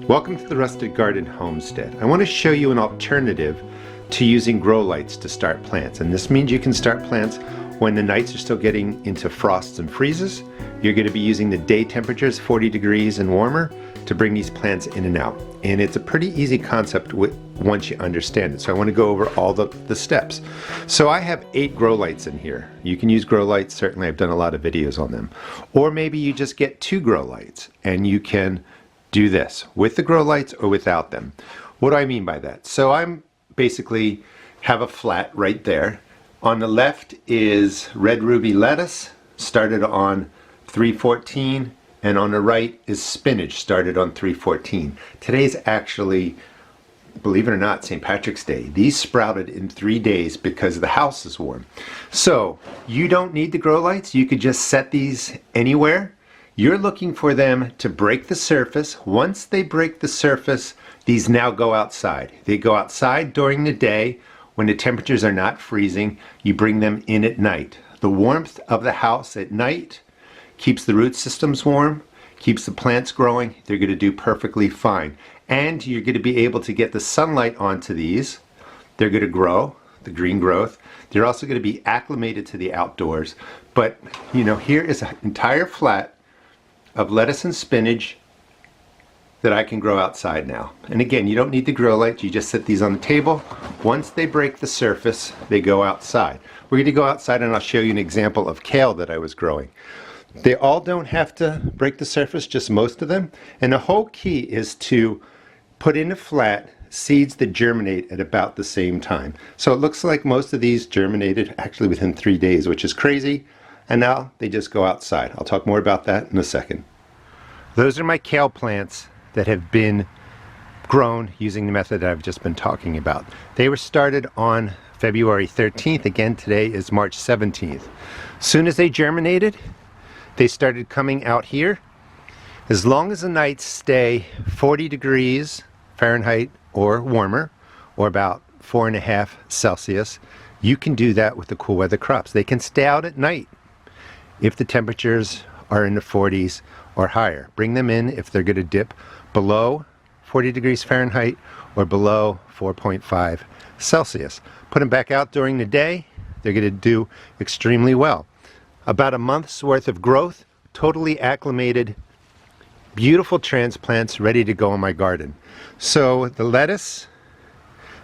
Welcome to the Rusted Garden Homestead. I want to show you an alternative to using grow lights to start plants. And this means you can start plants when the nights are still getting into frosts and freezes. You're going to be using the day temperatures, 40 degrees and warmer, to bring these plants in and out. And it's a pretty easy concept once you understand it. So I want to go over all the steps. So I have 8 grow lights in here. You can use grow lights. Certainly I've done a lot of videos on them. Or maybe you just get 2 grow lights and you can do this with the grow lights or without them. What do I mean by that? So I'm basically have a flat right there. On the left is red ruby lettuce, started on 314, and on the right is spinach, started on 314. Today's actually, believe it or not, St. Patrick's Day. These sprouted in 3 days because the house is warm. So you don't need the grow lights. You could just set these anywhere. You're looking for them to break the surface. Once they break the surface, these now go outside. They go outside during the day when the temperatures are not freezing. You bring them in at night. The warmth of the house at night keeps the root systems warm, keeps the plants growing. They're going to do perfectly fine. And you're going to be able to get the sunlight onto these. They're going to grow, the green growth. They're also going to be acclimated to the outdoors. But, you know, here is an entire flat of lettuce and spinach that I can grow outside now. And again, you don't need the grow lights. You just set these on the table. Once they break the surface, they go outside. We're going to go outside and I'll show you an example of kale that I was growing. They all don't have to break the surface, just most of them. And the whole key is to put in a flat seeds that germinate at about the same time. So it looks like most of these germinated actually within 3 days, which is crazy. And now they just go outside. I'll talk more about that in a second. Those are my kale plants that have been grown using the method that I've just been talking about. They were started on February 13th. Again, today is March 17th. As soon as they germinated, they started coming out here. As long as the nights stay 40 degrees Fahrenheit or warmer, or about 4.5 Celsius, you can do that with the cool weather crops. They can stay out at night if the temperatures are in the 40s or higher. Bring them in if they're going to dip below 40 degrees Fahrenheit or below 4.5 Celsius. Put them back out during the day. They're going to do extremely well. About a month's worth of growth, totally acclimated, beautiful transplants ready to go in my garden. So the lettuce,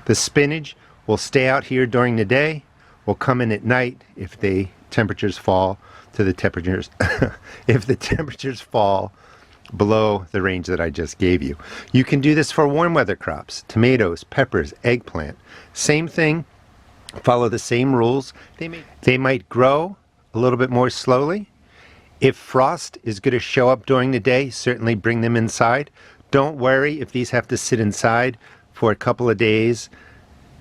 the spinach will stay out here during the day, will come in at night if the temperatures fall to the temperatures if the temperatures fall below the range that I just gave you. You can do this for warm weather crops, tomatoes, peppers, eggplant. Same thing, follow the same rules. They might grow a little bit more slowly. If frost is going to show up during the day, certainly bring them inside. Don't worry if these have to sit inside for a couple of days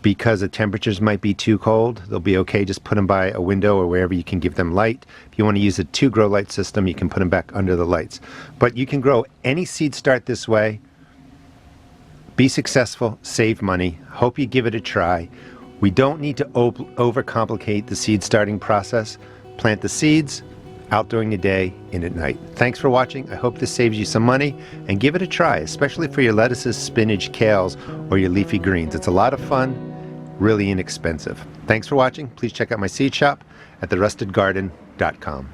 because the temperatures might be too cold. They'll be okay. Just put them by a window or wherever you can give them light. If you want to use a 2 grow light system, you can put them back under the lights. But you can grow any seed start this way. Be successful, save money. Hope you give it a try. We don't need to overcomplicate the seed starting process. Plant the seeds out during the day, in at night. Thanks for watching. I hope this saves you some money, and give it a try, especially for your lettuces, spinach, kales, or your leafy greens. It's a lot of fun, really inexpensive. Thanks for watching. Please check out my seed shop at therustedgarden.com.